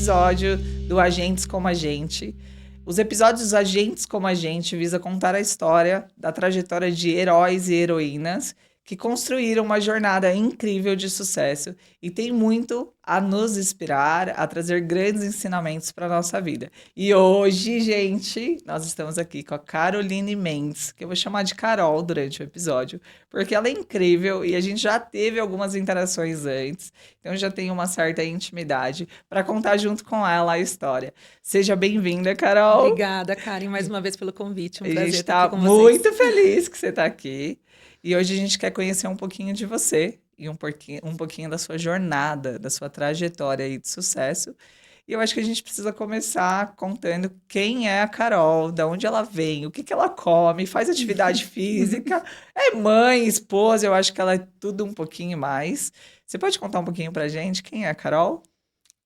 episódio do Agentes como a Gente. Os episódios Agentes como a Gente visa contar a história da trajetória de heróis e heroínas que construíram uma jornada incrível de sucesso e tem muito a nos inspirar, a trazer grandes ensinamentos para a nossa vida. E hoje, gente, nós estamos aqui com a Caroline Mendes, que eu vou chamar de Carol durante o episódio, porque ela é incrível e a gente já teve algumas interações antes, então já tem uma certa intimidade para contar junto com ela a história. Seja bem-vinda, Carol. Obrigada, Karen, mais uma vez pelo convite. A Um gente prazer estar está aqui com vocês. muito feliz que você está aqui. E hoje a gente quer conhecer um pouquinho de você e um pouquinho da sua jornada, da sua trajetória aí de sucesso. E eu acho que a gente precisa começar contando quem é a Carol, da onde ela vem, o que que ela come, faz atividade física, é mãe, esposa, eu acho que ela é tudo um pouquinho mais. Você pode contar um pouquinho pra gente quem é a Carol?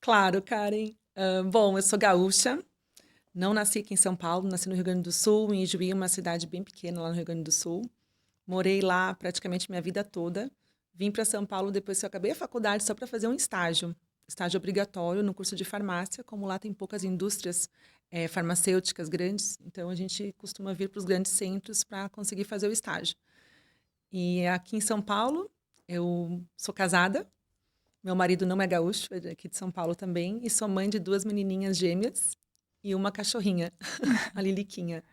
Claro, Karen. Bom, eu sou gaúcha, não nasci aqui em São Paulo, nasci no Rio Grande do Sul, em Ijuí, uma cidade bem pequena lá no Rio Grande do Sul. Morei lá praticamente minha vida toda. Vim para São Paulo depois que eu acabei a faculdade só para fazer um estágio obrigatório no curso de farmácia, como lá tem poucas indústrias farmacêuticas grandes, então a gente costuma vir para os grandes centros para conseguir fazer o estágio. E aqui em São Paulo, eu sou casada, meu marido não é gaúcho, é aqui de São Paulo também, e sou mãe de 2 menininhas gêmeas e uma cachorrinha, a Liliquinha.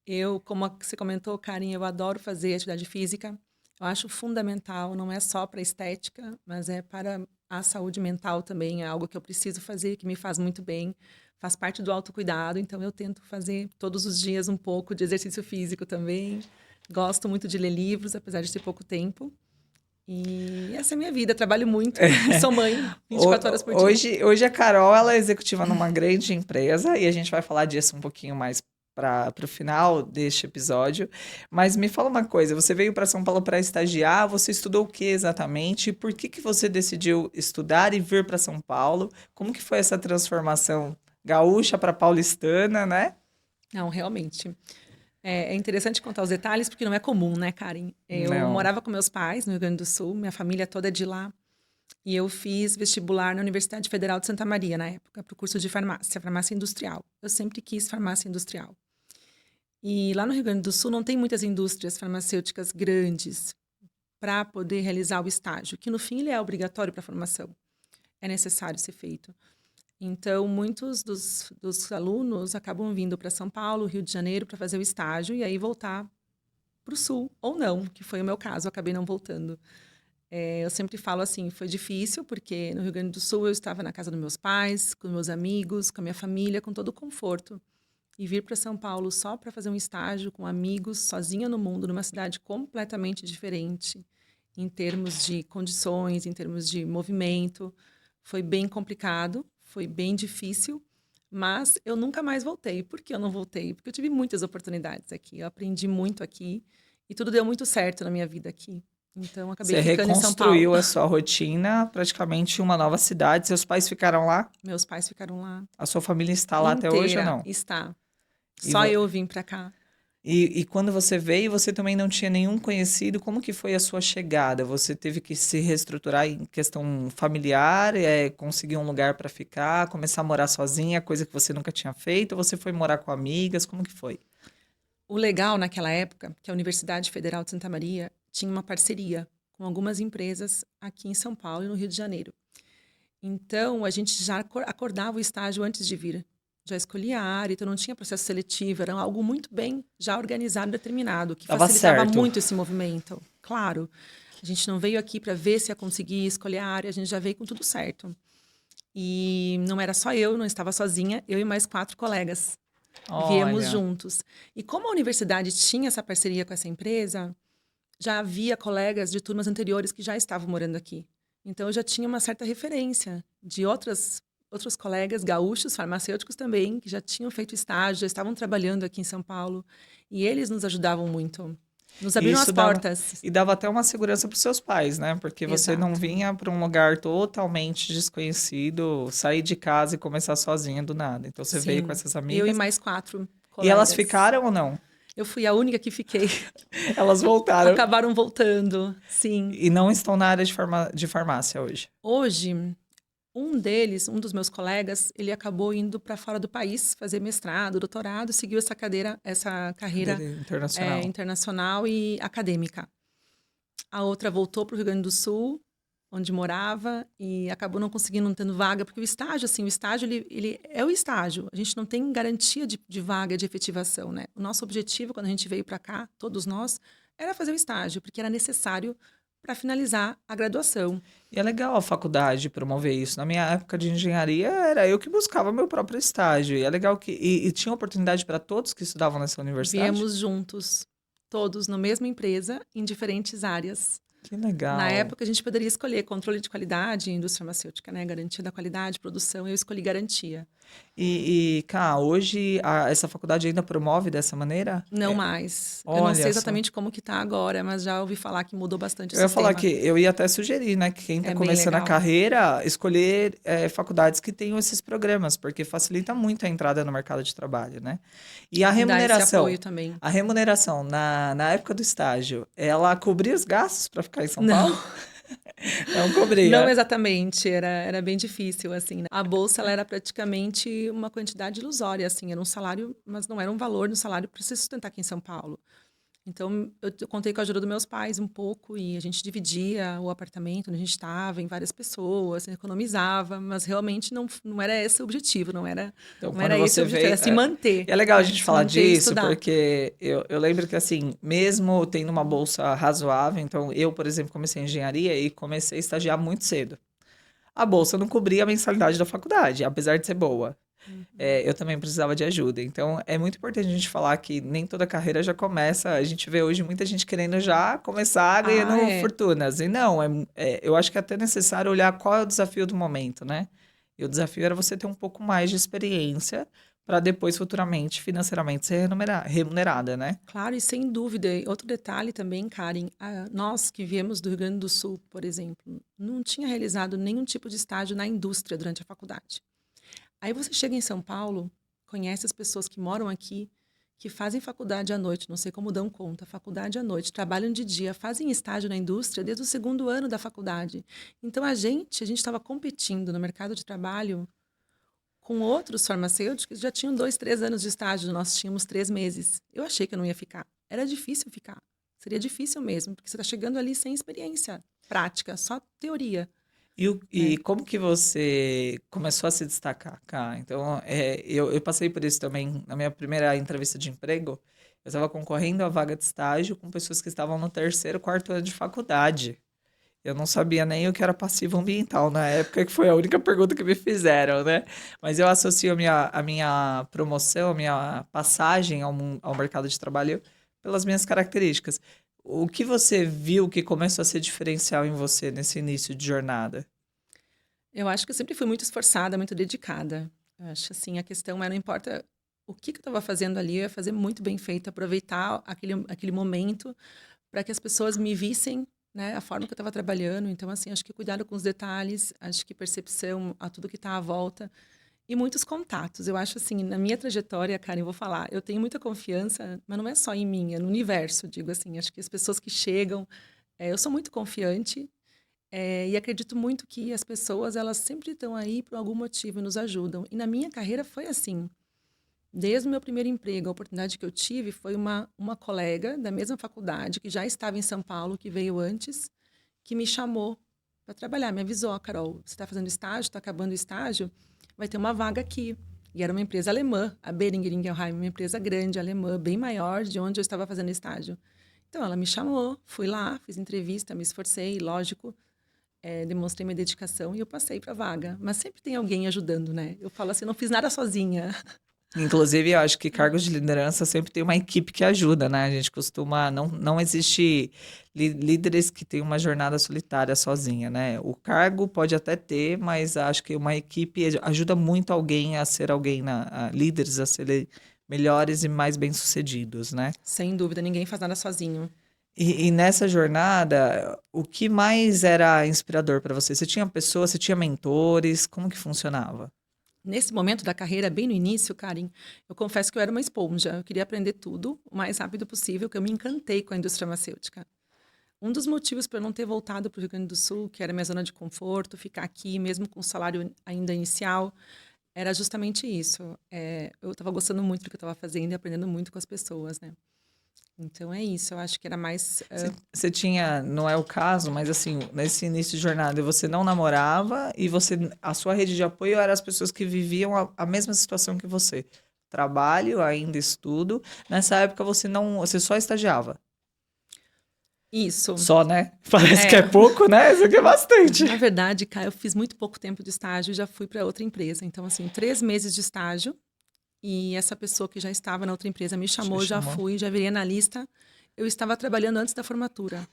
Eu, como você comentou, Karen, eu adoro fazer atividade física. Eu acho fundamental, não é só para estética, mas é para a saúde mental também. É algo que eu preciso fazer, que me faz muito bem. Faz parte do autocuidado, então eu tento fazer todos os dias um pouco de exercício físico também. Gosto muito de ler livros, apesar de ter pouco tempo. E essa é a minha vida. Trabalho muito e sou mãe 24 horas por dia. Hoje a Carol ela é executiva numa grande empresa e a gente vai falar disso um pouquinho mais para o final deste episódio. Mas me fala uma coisa, você veio para São Paulo para estagiar, você estudou o que exatamente? E por que que você decidiu estudar e vir para São Paulo? Como que foi essa transformação gaúcha para paulistana, né? Não, realmente. É interessante contar os detalhes, porque não é comum, né, Karen? Eu Não. morava com meus pais no Rio Grande do Sul, minha família toda é de lá. E eu fiz vestibular na Universidade Federal de Santa Maria, na época, para o curso de farmácia, farmácia industrial. Eu sempre quis farmácia industrial. E lá no Rio Grande do Sul não tem muitas indústrias farmacêuticas grandes para poder realizar o estágio, que no fim ele é obrigatório para a formação. É necessário ser feito. Então, muitos dos alunos acabam vindo para São Paulo, Rio de Janeiro, para fazer o estágio e aí voltar para o Sul, ou não, que foi o meu caso, eu acabei não voltando. Eu sempre falo assim, foi difícil, porque no Rio Grande do Sul eu estava na casa dos meus pais, com meus amigos, com a minha família, com todo o conforto. E vir para São Paulo só para fazer um estágio com amigos, sozinha no mundo, numa cidade completamente diferente, em termos de condições, em termos de movimento, foi bem complicado, foi bem difícil, mas eu nunca mais voltei. Por que eu não voltei? Porque eu tive muitas oportunidades aqui, eu aprendi muito aqui e tudo deu muito certo na minha vida aqui. Então, eu acabei Você ficando em São Paulo. reconstruiu a sua rotina, praticamente em uma nova cidade. Seus pais ficaram lá? Meus pais ficaram lá A sua família está lá até hoje ou inteira, não? está. E, Só vo- eu vim para cá. e quando você veio, você também não tinha nenhum conhecido. Como que foi a sua chegada? Você teve que se reestruturar em questão familiar, conseguir um lugar para ficar, começar a morar sozinha, coisa que você nunca tinha feito? Ou você foi morar com amigas? Como que foi? O legal naquela época, que a Universidade Federal de Santa Maria tinha uma parceria com algumas empresas aqui em São Paulo e no Rio de Janeiro. Então, a gente já acordava o estágio antes de vir. Já escolhia a área, então não tinha processo seletivo, era algo muito bem já organizado e determinado, que Tava facilitava certo. muito esse movimento. Claro, a gente não veio aqui para ver se ia conseguir escolher a área, a gente já veio com tudo certo. E não era só eu, não estava sozinha, eu e mais 4 colegas. Viemos Olha, juntos. E como a universidade tinha essa parceria com essa empresa, já havia colegas de turmas anteriores que já estavam morando aqui. Então, eu já tinha uma certa referência de outros colegas gaúchos, farmacêuticos também, que já tinham feito estágio, já estavam trabalhando aqui em São Paulo. E eles nos ajudavam muito. Nos e abriram as isso dava, portas. e dava até uma segurança para os seus pais, né? Porque você não Exato. vinha para um lugar totalmente desconhecido, sair de casa e começar sozinha do nada. Então você veio com Sim. essas Eu e amigas mais 4 e elas colegas. ficaram ou não? Eu fui a única que fiquei. Elas voltaram Acabaram voltando, sim. e não estão na área de farmácia hoje. Hoje, Um deles, um dos meus colegas, ele acabou indo para fora do país fazer mestrado, doutorado, seguiu essa carreira Cadeira internacional. internacional e acadêmica. A outra voltou para o Rio Grande do Sul, onde morava, e acabou não conseguindo, tendo vaga, porque o estágio, assim, ele é o estágio. A gente não tem garantia de vaga, de efetivação, né? O nosso objetivo, quando a gente veio para cá, todos nós, era fazer o estágio, porque era necessário para finalizar a graduação. E é legal a faculdade promover isso. Na minha época de engenharia, era eu que buscava meu próprio estágio. E é legal que. E tinha oportunidade para todos que estudavam nessa universidade? Viemos juntos, todos na mesma empresa, em diferentes áreas. Que Na legal. época, a gente poderia escolher controle de qualidade, indústria farmacêutica, né? Garantia da qualidade, produção. Eu escolhi garantia. Cá, hoje essa faculdade ainda promove dessa maneira? Não mais. Eu não sei Olha só. exatamente como que tá agora, mas já ouvi falar que mudou bastante o Eu ia falar que sistema. eu ia até sugerir, né, que quem está É bem começando a legal. carreira, escolher faculdades que tenham esses programas, porque facilita muito a entrada no mercado de trabalho, né? E a E dar esse remuneração? apoio também. A remuneração na época do estágio, ela cobria os gastos para ficar em São Não, Paulo? Não não cobria. exatamente. Era bem difícil, assim, né? A bolsa, ela era praticamente uma quantidade ilusória, assim. Era um salário, mas não era um valor no salário para se sustentar aqui em São Paulo. Então, eu contei com a ajuda dos meus pais um pouco e a gente dividia o apartamento onde a gente estava em várias pessoas, economizava, mas realmente não era esse o objetivo, Então, não quando era esse o você objetivo, veio. era se manter, E é legal a né? gente Se falar manter e disso, estudar. porque eu lembro que, assim, mesmo tendo uma bolsa razoável, então eu, por exemplo, comecei engenharia e comecei a estagiar muito cedo. A bolsa não cobria a mensalidade da faculdade, apesar de ser boa. Uhum. Eu também precisava de ajuda. Então, é muito importante a gente falar que nem toda carreira já começa. A gente vê hoje muita gente querendo já começar Ah, ganhando é. fortunas. E não, eu acho que é até necessário olhar qual é o desafio do momento, né? E o desafio era você ter um pouco mais de experiência para depois, futuramente, financeiramente, ser remunerada, né? Claro, e sem dúvida. E outro detalhe também, Karen, nós que viemos do Rio Grande do Sul, por exemplo, não tinha realizado nenhum tipo de estágio na indústria durante a faculdade. Aí você chega em São Paulo, conhece as pessoas que moram aqui, que fazem faculdade à noite, não sei como dão conta, faculdade à noite, trabalham de dia, fazem estágio na indústria desde o segundo ano da faculdade. Então a gente estava competindo no mercado de trabalho com outros farmacêuticos que já tinham 2, 3 anos de estágio, nós tínhamos 3 meses. Eu achei que eu não ia ficar. Era difícil ficar. Seria difícil mesmo, porque você está chegando ali sem experiência prática, só teoria, E né? como que você começou a se destacar, cá? Então, eu passei por isso também na minha primeira entrevista de emprego. Eu estava concorrendo à vaga de estágio com pessoas que estavam no terceiro, quarto ano de faculdade. Eu não sabia nem o que era passivo ambiental na época, que foi a única pergunta que me fizeram, né? Mas eu associo a minha promoção, a minha passagem ao mercado de trabalho pelas minhas características. O que você viu que começou a ser diferencial em você nesse início de jornada? Eu acho que eu sempre fui muito esforçada, muito dedicada. Eu acho assim, a questão é, não importa o que eu estava fazendo ali, eu ia fazer muito bem feito, aproveitar aquele momento para que as pessoas me vissem, né, a forma que eu estava trabalhando. Então, assim, acho que cuidado com os detalhes, acho que percepção a tudo que está à volta e muitos contatos. Eu acho assim, na minha trajetória, Karen, eu vou falar, eu tenho muita confiança, mas não é só em mim, é no universo, digo assim. Acho que as pessoas que chegam, eu sou muito confiante. E acredito muito que as pessoas, elas sempre estão aí por algum motivo e nos ajudam. E na minha carreira foi assim. Desde o meu primeiro emprego, a oportunidade que eu tive foi uma colega da mesma faculdade, que já estava em São Paulo, que veio antes, que me chamou para trabalhar. Me avisou, "Ó, Carol, você está fazendo estágio, está acabando o estágio, vai ter uma vaga aqui." E era uma empresa alemã, a Boehringer Ingelheim, uma empresa grande, alemã, bem maior de onde eu estava fazendo estágio. Então, ela me chamou, fui lá, fiz entrevista, me esforcei, lógico, demonstrei minha dedicação e eu passei para a vaga. Mas sempre tem alguém ajudando, né? Eu falo assim, não fiz nada sozinha. Inclusive, eu acho que cargos de liderança sempre tem uma equipe que ajuda, né? A gente costuma. Não existe líderes que têm uma jornada solitária sozinha, né? O cargo pode até ter, mas acho que uma equipe ajuda muito alguém a ser alguém, líderes a serem melhores e mais bem-sucedidos, né? Sem dúvida, ninguém faz nada sozinho. E nessa jornada, o que mais era inspirador para você? Você tinha pessoas, você tinha mentores? Como que funcionava? Nesse momento da carreira, bem no início, Karen, eu confesso que eu era uma esponja. Eu queria aprender tudo o mais rápido possível, que eu me encantei com a indústria farmacêutica. Um dos motivos para eu não ter voltado para o Rio Grande do Sul, que era minha zona de conforto, ficar aqui mesmo com o salário ainda inicial, era justamente isso. Eu estava gostando muito do que eu estava fazendo e aprendendo muito com as pessoas, né? Então é isso, eu acho que era mais. Você tinha, não é o caso, mas assim, nesse início de jornada, você não namorava e a sua rede de apoio era as pessoas que viviam a mesma situação que você. Trabalho, ainda estudo. Nessa época você só estagiava. Isso. Só, né? Parece que é É. pouco, né? Isso aqui é bastante. Na verdade, Cá, eu fiz muito pouco tempo de estágio e já fui para outra empresa. Então, assim, 3 meses de estágio. E essa pessoa que já estava na outra empresa me Te chamou, já chamou. fui, já virei analista. Eu estava trabalhando antes da formatura.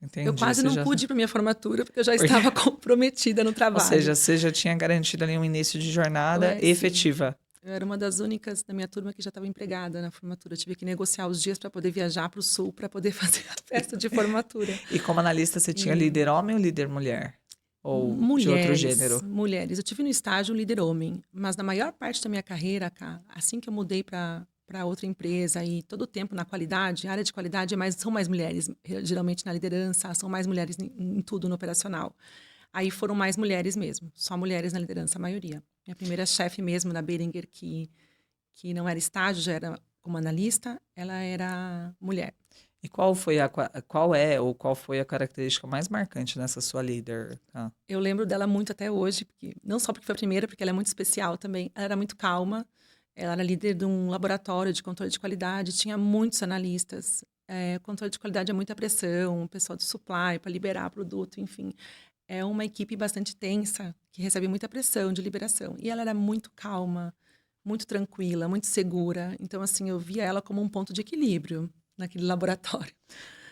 Eu Entendi. quase Você não já... pude ir para minha formatura, porque eu já estava comprometida no Ou trabalho. seja, você já tinha garantido ali um início de jornada Sim. efetiva. Eu era uma das únicas da minha turma que já estava empregada na formatura. Eu tive que negociar os dias para poder viajar para o Sul, para poder fazer a festa de formatura. E como analista, você tinha E líder homem ou líder mulher? Ou de outro mulheres, gênero? mulheres. Eu tive no estágio um líder homem, mas na maior parte da minha carreira, cá, assim que eu mudei para outra empresa e todo o tempo na qualidade, a área de qualidade são mais mulheres, geralmente na liderança, são mais mulheres em tudo no operacional. Aí foram mais mulheres mesmo, só mulheres na liderança, a maioria. Minha primeira chefe mesmo, na Behringer, que não era estágio, já era como analista, ela era mulher. E qual foi a característica mais marcante nessa sua líder? Eu lembro dela muito até hoje, não só porque foi a primeira, porque ela é muito especial também. Ela era muito calma, ela era líder de um laboratório de controle de qualidade, tinha muitos analistas. Controle de qualidade é muita pressão, o pessoal do supply para liberar produto, enfim. É uma equipe bastante tensa, que recebe muita pressão de liberação. E ela era muito calma, muito tranquila, muito segura. Então, assim, eu via ela como um ponto de equilíbrio naquele laboratório.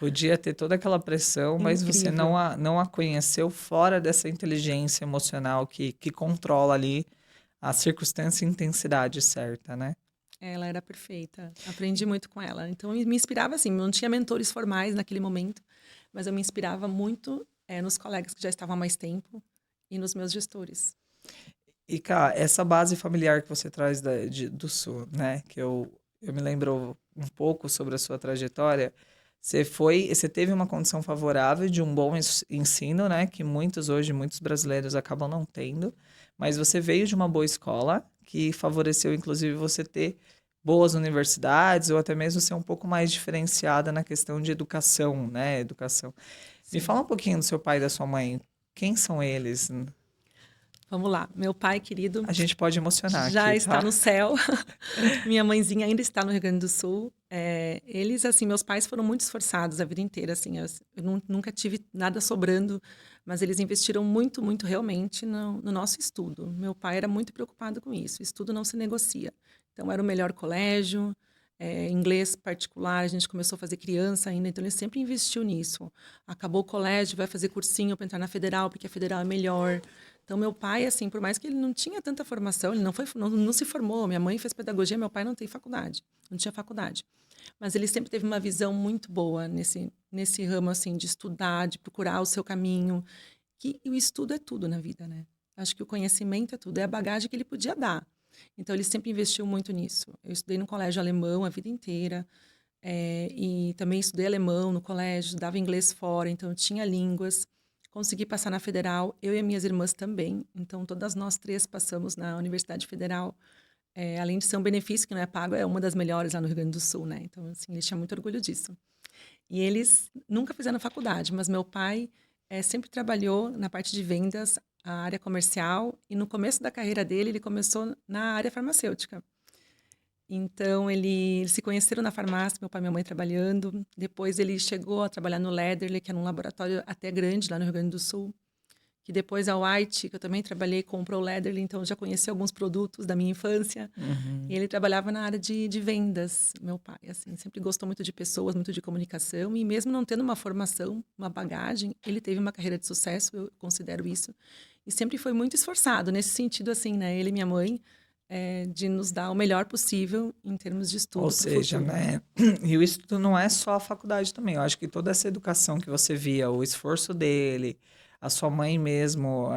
Podia ter toda aquela pressão, mas você Incrível. não a conheceu fora dessa inteligência emocional que controla ali a circunstância e intensidade certa, né? Ela era perfeita. Aprendi muito com ela. Então, eu me inspirava assim. Não tinha mentores formais naquele momento, mas eu me inspirava muito nos colegas que já estavam há mais tempo e nos meus gestores. E, cá, essa base familiar que você traz do Sul, né? Que eu me lembro um pouco sobre a sua trajetória. Você teve uma condição favorável de um bom ensino, né? Que muitos brasileiros acabam não tendo. Mas você veio de uma boa escola, que favoreceu, inclusive, você ter boas universidades ou até mesmo ser um pouco mais diferenciada na questão de educação, né? Educação. Me Sim. fala um pouquinho do seu pai e da sua mãe. Quem são eles? Vamos lá. Meu pai querido A gente pode emocionar já aqui, está tá? no céu. Minha mãezinha ainda está no Rio Grande do Sul. Eles, assim, meus pais foram muito esforçados a vida inteira, assim. Eu nunca tive nada sobrando, mas eles investiram muito, muito realmente no nosso estudo. Meu pai era muito preocupado com isso. Estudo não se negocia. Então, era o melhor colégio, inglês particular, a gente começou a fazer criança ainda, então ele sempre investiu nisso. Acabou o colégio, vai fazer cursinho para entrar na federal, porque a federal é melhor. Então, meu pai, assim, por mais que ele não tinha tanta formação, ele não se formou. Minha mãe fez pedagogia, meu pai não tem faculdade, não tinha faculdade. Mas ele sempre teve uma visão muito boa nesse ramo, assim, de estudar, de procurar o seu caminho. Que o estudo é tudo na vida, né? Acho que o conhecimento é tudo, é a bagagem que ele podia dar. Então, ele sempre investiu muito nisso. Eu estudei no colégio alemão a vida inteira, e também estudei alemão no colégio, dava inglês fora, então eu tinha línguas. Consegui passar na federal, eu e as minhas irmãs também. Então, todas nós três passamos na Universidade Federal. Além de ser um benefício que não é pago, é uma das melhores lá no Rio Grande do Sul, né? Então, assim, eles tinham muito orgulho disso. E eles nunca fizeram faculdade, mas meu pai sempre trabalhou na parte de vendas, a área comercial, e no começo da carreira dele, ele começou na área farmacêutica. Então, eles se conheceram na farmácia, meu pai e minha mãe trabalhando. Depois, ele chegou a trabalhar no Lederle, que era um laboratório até grande lá no Rio Grande do Sul. Que depois a White, que eu também trabalhei, comprou o Lederle, então eu já conheci alguns produtos da minha infância. E Uhum. ele trabalhava na área de vendas, meu pai, assim, sempre gostou muito de pessoas, muito de comunicação. E mesmo não tendo uma formação, uma bagagem, ele teve uma carreira de sucesso, eu considero isso. E sempre foi muito esforçado nesse sentido, assim, né? Ele e minha mãe, de nos dar o melhor possível em termos de Ou estudo para o seja, futuro. né? E o estudo não é só a faculdade também. Eu acho que toda essa educação que você via, o esforço dele, a sua mãe mesmo,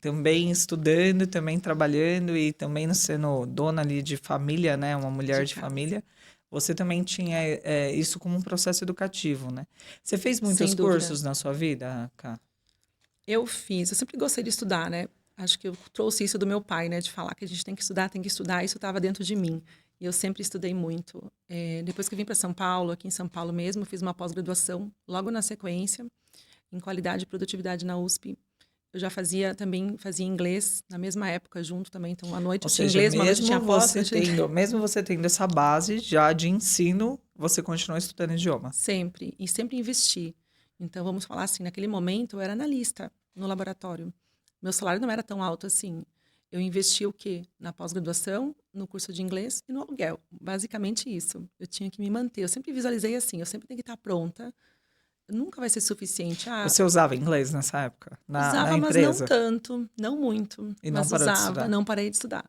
também estudando, também trabalhando e também sendo dona ali de família, né? Uma mulher De de casa. família. você também tinha isso como um processo educativo, né? Você fez muitos Sem dúvida. cursos na sua vida, Ká? Eu sempre gostei de estudar, né? Acho que eu trouxe isso do meu pai, né? De falar que a gente tem que estudar, isso estava dentro de mim. E eu sempre estudei muito. Depois que eu vim para São Paulo, aqui em São Paulo mesmo, fiz uma pós-graduação logo na sequência, em qualidade e produtividade na USP. Eu já fazia inglês na mesma época junto também. Então, à noite Ou eu tinha seja, inglês, uma noite eu tinha pós. mesmo você tendo essa base já de ensino, você continua estudando idioma. Sempre. E sempre investi. Então, vamos falar assim, naquele momento eu era analista no laboratório. Meu salário não era tão alto assim. Eu investi o quê? Na pós-graduação, no curso de inglês e no aluguel. Basicamente isso. Eu tinha que me manter. Eu sempre visualizei assim, eu sempre tenho que estar pronta. Nunca vai ser suficiente. Você usava inglês nessa época? Na Usava, mas não empresa? tanto, não muito. E não Mas parou de usava, estudar? não parei de estudar.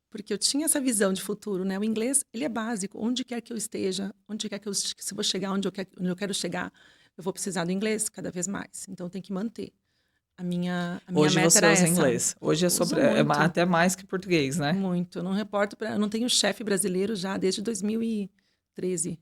Porque eu tinha essa visão de futuro, né? O inglês, ele é básico. Onde quer que eu esteja, onde quer que eu, se eu vou chegar onde eu quero chegar, eu vou precisar do inglês cada vez mais. Então, eu tenho que manter. A minha Hoje meta você era usa essa. inglês. Hoje é Uso sobre muito, até mais que português, né? muito. Eu não reporto, eu não tenho chefe brasileiro já desde 2013.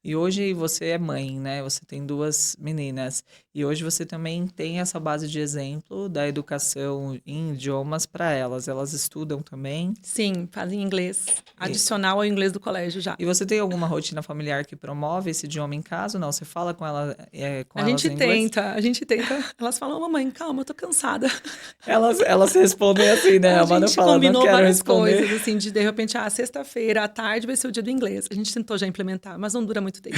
E hoje você é mãe, né? Você tem duas meninas. E hoje você também tem essa base de exemplo da educação em idiomas para elas. Elas estudam também. Sim, fazem inglês. Adicional ao inglês do colégio já. E você tem alguma rotina familiar que promove esse idioma em casa ou não? Você fala com ela, com A elas gente em inglês? tenta, a gente tenta. Elas falam, mamãe, calma, eu tô cansada. Elas respondem assim, né? A A Manu gente fala, não combinou quero várias responder. coisas, assim, de repente, sexta-feira, à tarde vai ser o dia do inglês. A gente tentou já implementar, mas não dura muito tempo.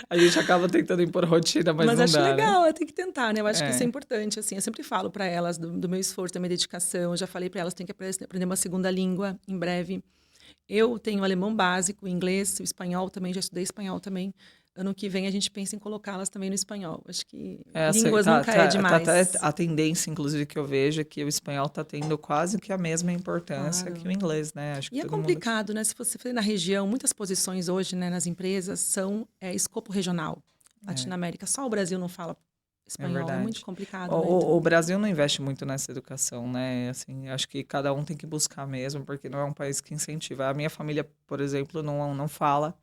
A gente acaba tentando impor rotina, mas Mas não acho dá, né? legal, tem que tentar, né? Eu acho que isso é É. importante, assim. Eu sempre falo para elas do meu esforço, da minha dedicação. Eu já falei para elas, tem que aprender uma segunda língua em breve. Eu tenho alemão básico, inglês, o espanhol também, já estudei espanhol também. Ano que vem a gente pensa em colocá-las também no espanhol. Acho que línguas nunca é Tá até demais. a tendência, inclusive, que eu vejo é que o espanhol tá tendo quase que a mesma importância que Claro. o inglês, né? Acho que E é todo mundo. complicado, né? Se você for na região, muitas posições hoje, né, nas empresas são escopo regional. É, Latinoamérica, só o Brasil não fala é espanhol, é muito verdade. complicado, né? Então, O Brasil não investe muito nessa educação, né? Assim, acho que cada um tem que buscar mesmo, porque não é um país que incentiva. A minha família, por exemplo, não fala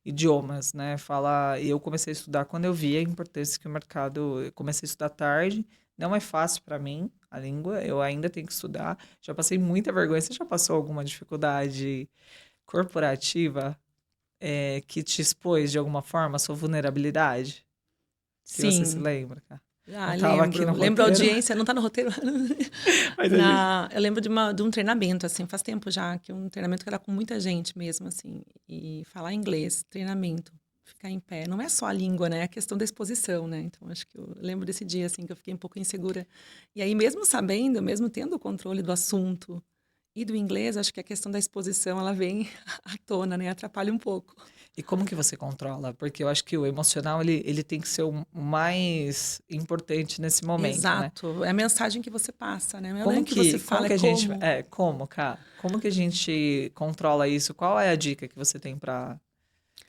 idiomas, né? Fala. E eu comecei a estudar quando eu vi a importância que o mercado. Eu comecei a estudar tarde. Não é fácil para mim a língua, eu ainda tenho que estudar. Já passei muita vergonha. Você já passou alguma dificuldade corporativa, que te expôs de alguma forma a sua vulnerabilidade? Que você se sim. lembra, cara? Não Ah, tava aqui no lembro. Lembro a roteiro, audiência, não tá no roteiro? mas a gente. Eu lembro de um treinamento, assim, faz tempo já, que um treinamento que era com muita gente mesmo, assim, e falar inglês, treinamento, ficar em pé. Não é só a língua, né? É a questão da exposição, né? Então, acho que eu lembro desse dia, assim, que eu fiquei um pouco insegura. E aí, mesmo sabendo, mesmo tendo o controle do assunto e do inglês, acho que a questão da exposição, ela vem à tona, né? Atrapalha um pouco. E como que você controla? Porque eu acho que o emocional, ele tem que ser o mais importante nesse momento, né? Exato. É a mensagem que você passa, né? Não é o que você Como fala, é que a gente, como. cara? Como que a gente controla isso? Qual é a dica que você tem pra,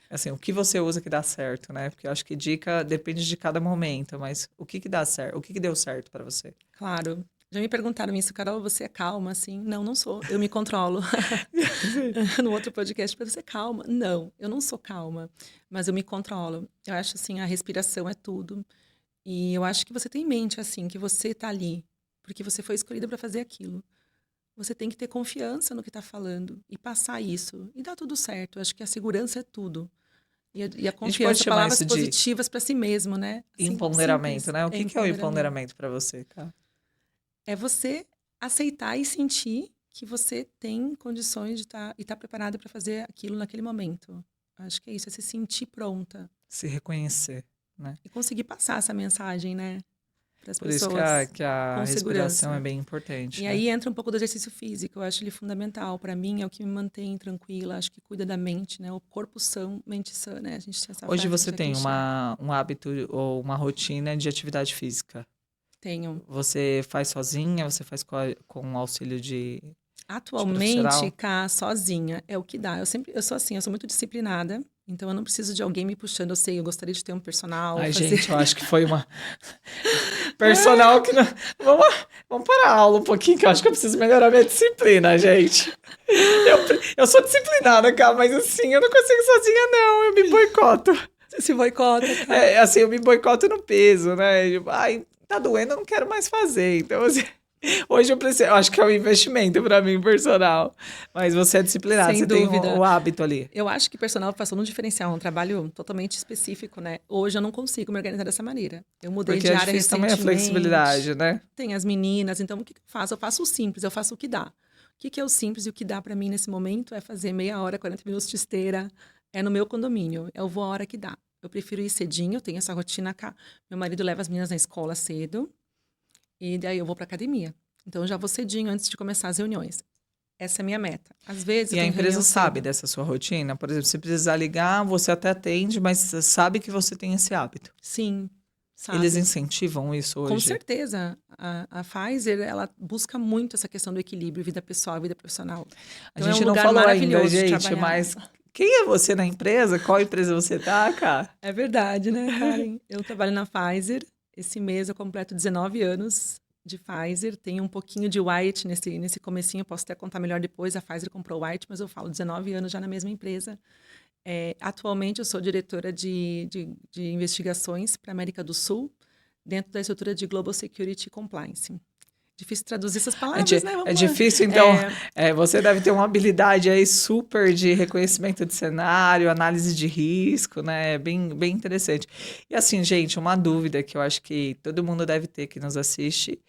assim, o que você usa que dá certo, né? Porque eu acho que dica depende de cada momento, mas o que que dá certo? O que que deu certo pra você? Claro. Já me perguntaram isso, Carol, você é calma, assim? Não, não sou. Eu me controlo. No outro podcast, você é calma? Não, eu não sou calma, mas eu me controlo. Eu acho, assim, a respiração é tudo. E eu acho que você tem em mente, assim, que você tá ali, porque você foi escolhida para fazer aquilo. Você tem que ter confiança no que tá falando e passar isso. E dá tudo certo. Eu acho que a segurança é tudo. E a A gente pode confiança, chamar palavras isso de positivas para si mesmo, né? Assim, empoderamento, simples. né? O É que que é o empoderamento. empoderamento pra você, cara? É você aceitar e sentir que você tem condições de estar e tá preparada para fazer aquilo naquele momento. Acho que é isso, é se sentir pronta Se reconhecer, né? e conseguir passar essa mensagem, né, para as Por isso pessoas que a com respiração é segurança. bem importante, E né? aí entra um pouco do exercício físico, eu acho ele fundamental. Para mim, é o que me mantém tranquila, acho que cuida da mente, né? O corpo são, mente sã, né? A gente tem essa Hoje frase que você já é tem clichê. um hábito ou uma rotina de atividade física. Tenho. Você faz sozinha? Você faz com o auxílio de Atualmente, profissional? cá, sozinha, é o que dá. Eu sou assim, eu sou muito disciplinada, então eu não preciso de alguém me puxando. Eu sei, eu gostaria de ter um personal, Ai, fazer. gente, eu acho que foi uma. Personal que não... Vamos parar a aula um pouquinho, que eu acho que eu preciso melhorar minha disciplina, gente. Eu sou disciplinada, cara, mas assim, eu não consigo sozinha, não. Eu me boicoto. Você se boicota, cara. Assim, eu me boicoto no peso, né? Tipo, ai, tá doendo, eu não quero mais fazer. Então, assim, hoje eu acho que é um investimento pra mim, personal. Mas você é disciplinado, Sem você tem dúvida. o hábito ali. Eu acho que personal passou no diferencial, é um trabalho totalmente específico, né? Hoje eu não consigo me organizar dessa maneira. Eu mudei Porque de é área difícil também a recentemente. flexibilidade, né? Tem as meninas, então o que eu faço? Eu faço o simples, eu faço o que dá. O que é o simples e o que dá pra mim nesse momento é fazer meia hora, 40 minutos de esteira, é no meu condomínio. Eu vou a hora que dá. Eu prefiro ir cedinho, eu tenho essa rotina cá. Meu marido leva as meninas na escola cedo e daí eu vou pra academia. Então eu já vou cedinho antes de começar as reuniões. Essa é a minha meta. Às vezes eu E a tenho empresa reunião sabe cedo. dessa sua rotina? Por exemplo, se precisar ligar, você até atende, mas sabe que você tem esse hábito. Sim, Eles sabe? incentivam isso Com hoje? certeza. A Pfizer, ela busca muito essa questão do equilíbrio, vida pessoal e vida profissional. A Então é um gente não lugar falou ainda, maravilhoso de gente, trabalhar. mas quem é você na empresa? Qual empresa você tá, cara? É verdade, né, Karen? Eu trabalho na Pfizer. Esse mês eu completo 19 anos de Pfizer. Tem um pouquinho de White nesse comecinho. Posso até contar melhor depois. A Pfizer comprou White, mas eu falo 19 anos já na mesma empresa. Atualmente eu sou diretora de investigações para a América do Sul, dentro da estrutura de Global Security Compliance. Difícil traduzir essas palavras, né? É Vamos lá. difícil, então, você deve ter uma habilidade aí super de reconhecimento de cenário, análise de risco, né? É bem interessante. E assim, gente, uma dúvida que eu acho que todo mundo deve ter que nos assiste.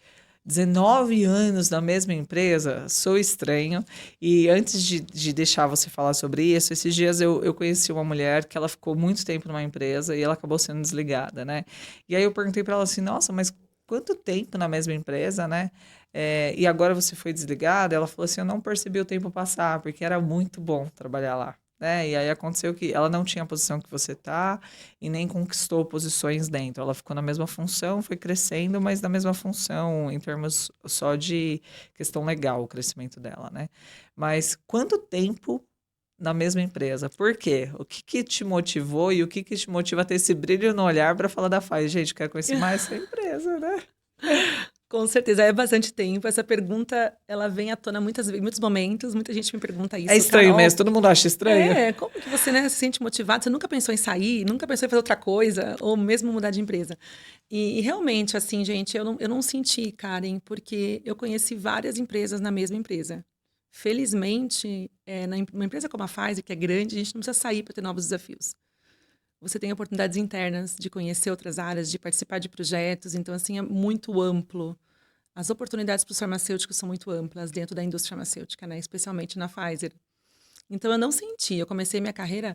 19 anos na mesma empresa, sou estranho. E antes de deixar você falar sobre isso, esses dias eu conheci uma mulher que ela ficou muito tempo numa empresa e ela acabou sendo desligada, né? E aí eu perguntei para ela assim, nossa, mas quanto tempo na mesma empresa, né? E agora você foi desligada? Ela falou assim, eu não percebi o tempo passar, porque era muito bom trabalhar lá. Né? E aí aconteceu que ela não tinha a posição que você tá e nem conquistou posições dentro. Ela ficou na mesma função, foi crescendo, mas na mesma função, em termos só de questão legal, o crescimento dela, né? Mas quanto tempo na mesma empresa? Por quê? O que que te motivou e o que que te motiva a ter esse brilho no olhar para falar da Faz? Gente, quero conhecer mais essa empresa, né? Com certeza, é bastante tempo. Essa pergunta, ela vem à tona em muitos momentos. Muita gente me pergunta É isso. estranho Carol, mesmo, todo mundo acha estranho. como que você, né, se sente motivado? Você nunca pensou em sair? Nunca pensou em fazer outra coisa? Ou mesmo mudar de empresa? E realmente, assim, gente, eu não senti, Karen, porque eu conheci várias empresas na mesma empresa. Felizmente, numa empresa como a Pfizer, que é grande, a gente não precisa sair para ter novos desafios. Você tem oportunidades internas de conhecer outras áreas, de participar de projetos. Então, assim, é muito amplo. As oportunidades para os farmacêuticos são muito amplas dentro da indústria farmacêutica, né? Especialmente na Pfizer. Então, eu não senti. Eu comecei minha carreira,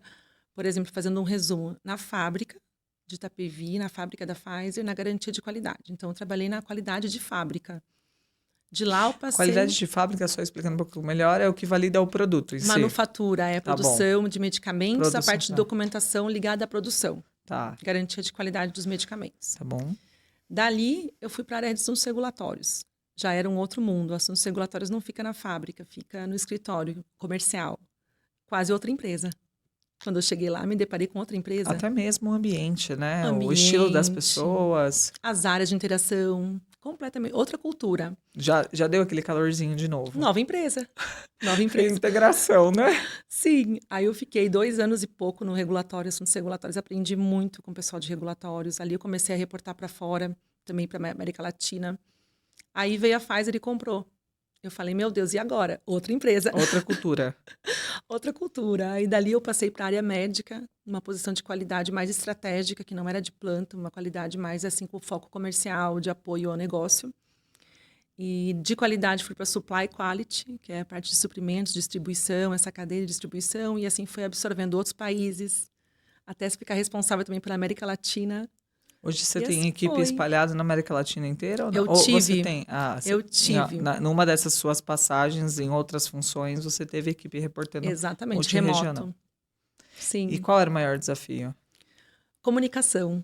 por exemplo, fazendo um resumo na fábrica de Itapevi, na fábrica da Pfizer, na garantia de qualidade. Então, eu trabalhei na qualidade de fábrica. De lá, eu A qualidade passei de fábrica, só explicando um pouco melhor, é o que valida o produto em si. manufatura, Tá bom. produção de medicamentos, a Produção, parte de tá. documentação ligada à produção. Tá, Garantia de qualidade dos medicamentos. tá bom. Dali, eu fui para a área de assuntos regulatórios. Já era um outro mundo. Assuntos regulatórios não fica na fábrica, fica no escritório comercial. Quase outra empresa. Quando eu cheguei lá, me deparei com outra empresa. Até mesmo o ambiente, né? O estilo das Ambiente, pessoas. as áreas de interação, completamente outra cultura. Já deu aquele calorzinho de novo. Nova empresa. Nova empresa. Integração, né? Sim. Aí eu fiquei 2 anos e pouco no regulatório, assuntos regulatórios. Aprendi muito com o pessoal de regulatórios. Ali eu comecei a reportar para fora, também para a América Latina. Aí veio a Pfizer e comprou. Eu falei, meu Deus, e agora? Outra empresa, Outra cultura. outra cultura. Aí dali eu passei para a área médica, numa posição de qualidade mais estratégica, que não era de planta, uma qualidade mais assim com foco comercial, de apoio ao negócio. E de qualidade fui para supply quality, que é a parte de suprimentos, distribuição, essa cadeia de distribuição, e assim fui absorvendo outros países, até ficar responsável também pela América Latina. Hoje você E tem assim equipe foi. espalhada na América Latina inteira ou não? Eu Ou você tive, tem. eu tive, Numa dessas suas passagens, em outras funções, você teve equipe reportando exatamente, multirregional. remoto. E Sim. qual era o maior desafio? Comunicação.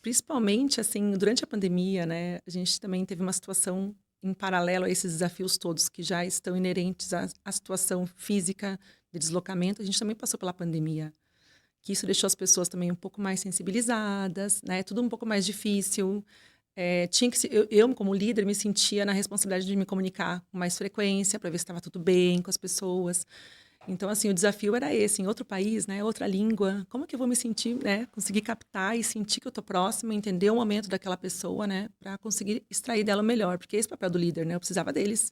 Principalmente, assim, durante a pandemia, né? A gente também teve uma situação em paralelo a esses desafios todos que já estão inerentes à situação física de deslocamento. A gente também passou pela pandemia, que isso deixou as pessoas também um pouco mais sensibilizadas, né? Tudo um pouco mais difícil. tinha que eu, como líder, me sentia na responsabilidade de me comunicar com mais frequência para ver se estava tudo bem com as pessoas. Então, assim, o desafio era esse, em outro país, né, outra língua, como que eu vou me sentir, né, conseguir captar e sentir que eu tô próxima, entender o momento daquela pessoa, né, para conseguir extrair dela o melhor, porque esse é o papel do líder, né, eu precisava deles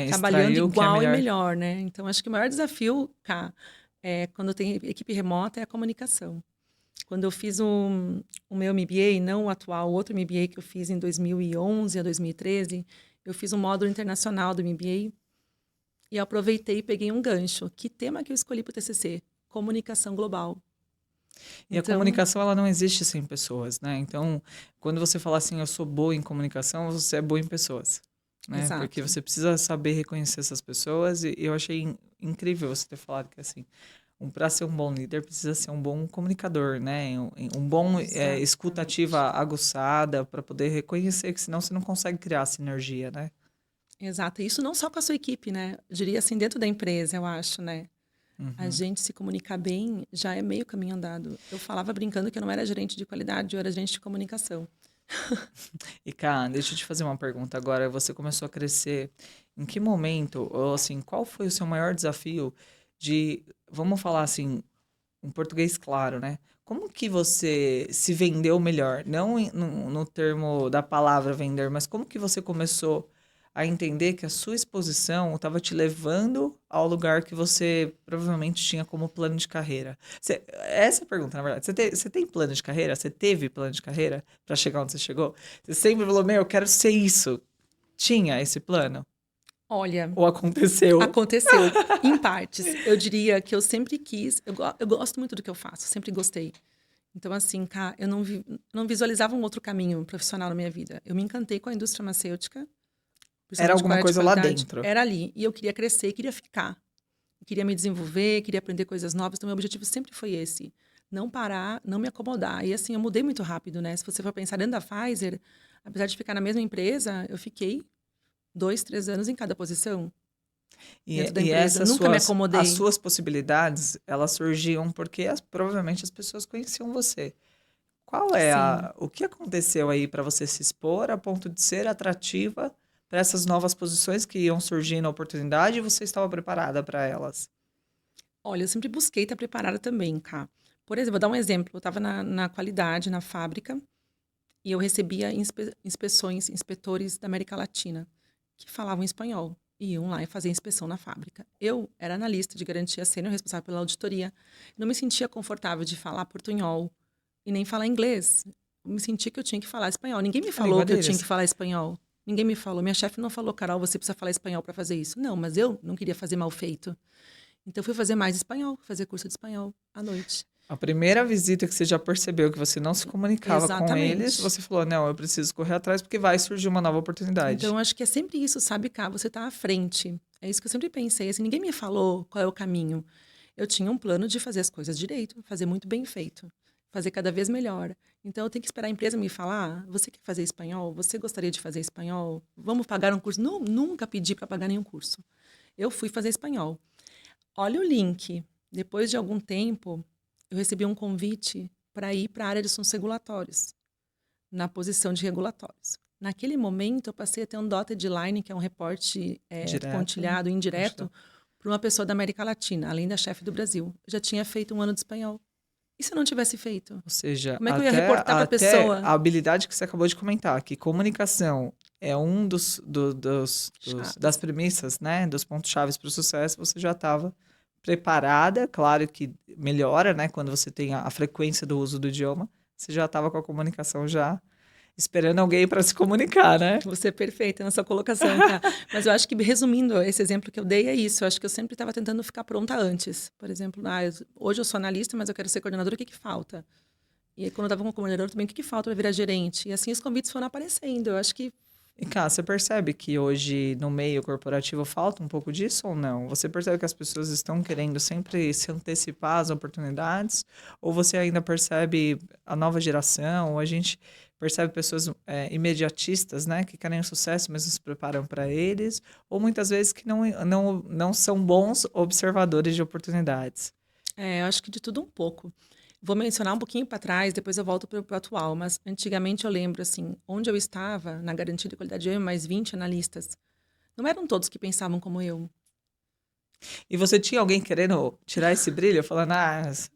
trabalhando Extrair o que é igual e melhor. melhor, né. Então, acho que o maior desafio, Cá, quando tem equipe remota é a comunicação. Quando eu fiz o meu MBA, não o atual, o outro MBA que eu fiz em 2011 a 2013, eu fiz um módulo internacional do MBA e eu aproveitei e peguei um gancho. Que tema que eu escolhi para o TCC? Comunicação global. E a Então, comunicação, ela não existe sem pessoas, né? Então, quando você fala assim, eu sou boa em comunicação, você é boa em pessoas, né? Porque exato, você precisa saber reconhecer essas pessoas e eu achei incrível você ter falado que, assim, para ser um bom líder, precisa ser um bom comunicador, né? Um bom escutativa exatamente. aguçada para poder reconhecer, que senão você não consegue criar sinergia, né? Exato. E isso não só com a sua equipe, né? Eu diria assim, dentro da empresa, eu acho, né? A Uhum. gente se comunicar bem já é meio caminho andado. Eu falava brincando que eu não era gerente de qualidade, eu era gerente de comunicação. E, cara, deixa eu te fazer uma pergunta agora. Você começou a crescer. Em que momento, ou assim, qual foi o seu maior desafio de, vamos falar assim, um português claro, né? Como que você se vendeu melhor? Não no termo da palavra vender, mas como que você começou a entender que a sua exposição estava te levando ao lugar que você provavelmente tinha como plano de carreira? Essa é a pergunta, na verdade. Você tem plano de carreira? Você teve plano de carreira para chegar onde você chegou? Você sempre falou, meu, eu quero ser isso. Tinha esse plano? Olha, Ou aconteceu? aconteceu em partes. Eu diria que eu sempre quis, eu gosto muito do que eu faço, sempre gostei. Então, assim, Cá, eu não visualizava um outro caminho profissional na minha vida. Eu me encantei com a indústria farmacêutica, Era principalmente com a alguma área de coisa lá qualidade. dentro. Era ali. E eu queria crescer, queria ficar. Eu queria me desenvolver, queria aprender coisas novas. Então, meu objetivo sempre foi esse. Não parar, não me acomodar. E, assim, eu mudei muito rápido, né? Se você for pensar dentro da Pfizer, apesar de ficar na mesma empresa, eu fiquei 2, 3 anos em cada posição dentro da E empresa. essas Nunca me as acomodei. suas possibilidades, elas surgiam porque provavelmente as pessoas conheciam você. Qual é Sim. o que aconteceu aí para você se expor a ponto de ser atrativa para essas novas posições que iam surgir na oportunidade e você estava preparada para elas? Olha, eu sempre busquei estar preparada também, Cá. Por exemplo, vou dar um exemplo. Eu estava na qualidade, na fábrica, e eu recebia inspetores da América Latina, que falavam espanhol. E iam lá e faziam inspeção na fábrica. Eu era analista de garantia sênior, responsável pela auditoria. Não me sentia confortável de falar portunhol e nem falar inglês. Eu me sentia que eu tinha que falar espanhol. Ninguém me É a língua falou que eu tinha que deles. falar espanhol. Ninguém me falou. Minha chefe não falou, Carol, você precisa falar espanhol para fazer isso. Não, mas eu não queria fazer mal feito. Então, eu fui fazer mais espanhol, fazer curso de espanhol à noite. A primeira visita que você já percebeu que você não se comunicava com eles, Exatamente. você falou: "Não, eu preciso correr atrás porque vai surgir uma nova Então, oportunidade". eu acho que é sempre isso, sabe, Cá? Você tá à frente. É isso que eu sempre pensei. Assim, ninguém me falou qual é o caminho. Eu tinha um plano de fazer as coisas direito, fazer muito bem feito, fazer cada vez melhor. Então, eu tenho que esperar a empresa me falar: você quer fazer espanhol? Você gostaria de fazer espanhol? Vamos pagar um curso? Não, nunca pedi para pagar nenhum curso. Eu fui fazer espanhol. Olha o link. Depois de algum tempo, eu recebi um convite para ir para a área de assuntos regulatórios, na posição de regulatórios. Naquele momento, eu passei a ter um dotted line, que é um reporte Direto. pontilhado, indireto, para uma pessoa da América Latina, além da chefe do Brasil. Eu já tinha feito um ano de espanhol. E se eu não tivesse feito? Ou seja, Como é que eu ia até, reportar para a até pessoa? a habilidade que você acabou de comentar, que comunicação é um das Chaves. premissas, né, dos pontos chaves para o sucesso, você já estava preparada, claro que melhora, né, quando você tem a frequência do uso do idioma, você já estava com a comunicação já esperando alguém para se comunicar, né? Você é perfeita na sua colocação, cara. Mas eu acho que, resumindo, esse exemplo que eu dei é isso. Eu acho que eu sempre estava tentando ficar pronta antes. Por exemplo, hoje eu sou analista, mas eu quero ser coordenadora, o que que falta? E aí, quando eu estava como coordenadora também, o que que falta para virar gerente? E assim os convites foram aparecendo. Eu acho que E, cara, você percebe que hoje no meio corporativo falta um pouco disso ou não? Você percebe que as pessoas estão querendo sempre se antecipar às oportunidades? Ou você ainda percebe a nova geração? Ou a gente percebe pessoas imediatistas, né? Que querem o sucesso, mas não se preparam para eles? Ou muitas vezes que não são bons observadores de oportunidades? eu acho que de tudo um pouco. Vou mencionar um pouquinho para trás, depois eu volto para o atual, mas antigamente eu lembro, assim, onde eu estava, na garantia de qualidade, eu e mais 20 analistas, não eram todos que pensavam como eu. E você tinha alguém querendo tirar esse brilho, falando,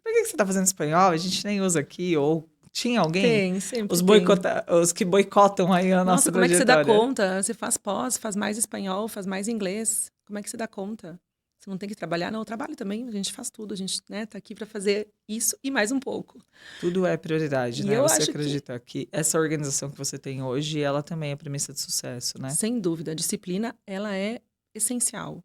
por que você tá fazendo espanhol? A gente nem usa aqui. Ou tinha alguém? Tem, sempre Os, tem. os que boicotam aí a nossa Nossa, como é que você dá trajetória. conta? Você faz pós, faz mais espanhol, faz mais inglês. Como é que você dá conta? Você não tem que trabalhar? Não, eu trabalho também. A gente faz tudo. A gente, né, tá aqui para fazer isso e mais um pouco. Tudo é prioridade, E né? eu Você acho que, acredita que essa organização que você tem hoje, ela também é premissa de sucesso, né? sem dúvida, a disciplina, ela é essencial.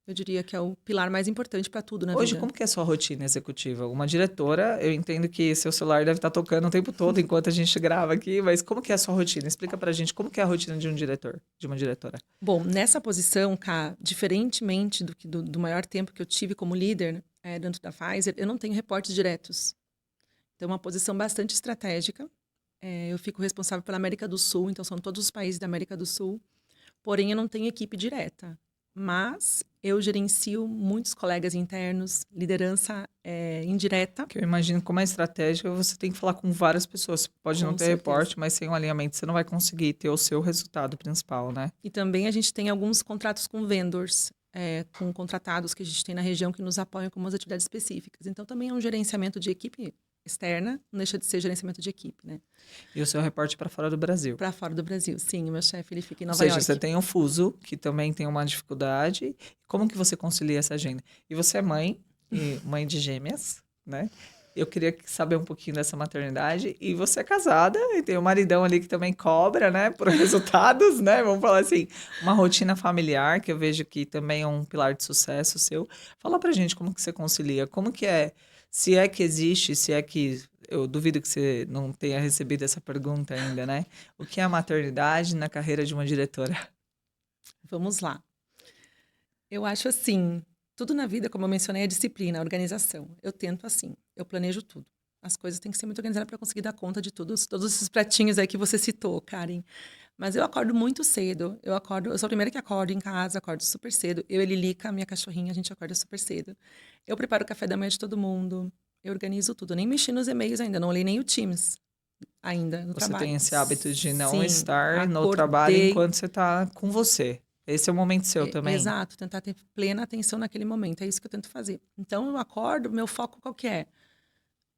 Eu diria que é o pilar mais importante para tudo na Hoje, vida. como que é a sua rotina executiva? Uma diretora, eu entendo que seu celular deve estar tocando o tempo todo enquanto a gente grava aqui, mas como que é a sua rotina? Explica pra gente como que é a rotina de um diretor, de uma diretora. Bom, nessa posição, Cá, diferentemente do maior tempo que eu tive como líder dentro da Pfizer, eu não tenho reportes diretos. Então, é uma posição bastante estratégica. Eu fico responsável pela América do Sul, então são todos os países da América do Sul. Porém, eu não tenho equipe direta. Mas eu gerencio muitos colegas internos, liderança indireta. Que eu imagino como é estratégica, você tem que falar com várias pessoas. Você pode não Com ter certeza. reporte, mas sem um alinhamento você não vai conseguir ter o seu resultado principal, né? E também a gente tem alguns contratos com vendors, com contratados que a gente tem na região que nos apoiam com umas atividades específicas. Então, também é um gerenciamento de equipe externa, não deixa de ser gerenciamento de equipe, né? E o seu reporte para fora do Brasil. Para fora do Brasil, sim. O meu chefe, ele fica em Ou Nova seja, York. você tem um fuso, que também tem uma dificuldade. Como que você concilia essa agenda? E você é mãe, e mãe de gêmeas, né? Eu queria saber um pouquinho dessa maternidade. E você é casada e tem um maridão ali que também cobra, né? Por resultados, né? Vamos falar assim, uma rotina familiar, que eu vejo que também é um pilar de sucesso seu. Fala pra gente como que você concilia, como que é, se é que existe, se é que... Eu duvido que você não tenha recebido essa pergunta ainda, né? O que é a maternidade na carreira de uma diretora? Vamos lá. Eu acho assim, tudo na vida, como eu mencionei, é disciplina, organização. Eu tento assim, eu planejo tudo. As coisas têm que ser muito organizadas para conseguir dar conta de todos esses pratinhos aí que você citou, Karen. Mas eu acordo muito cedo. Eu sou a primeira que acordo em casa, acordo super cedo. Eu e Lilica, minha cachorrinha, a gente acorda super cedo. Eu preparo o café da manhã de todo mundo. Eu organizo tudo. Eu nem mexi nos e-mails ainda, não olhei nem o Teams ainda no Você trabalho. tem esse hábito de não Sim, estar no trabalho acordei. enquanto você está com você. Esse é o momento seu também. Exato, tentar ter plena atenção naquele momento. É isso que eu tento fazer. Então, eu acordo, meu foco qual que é?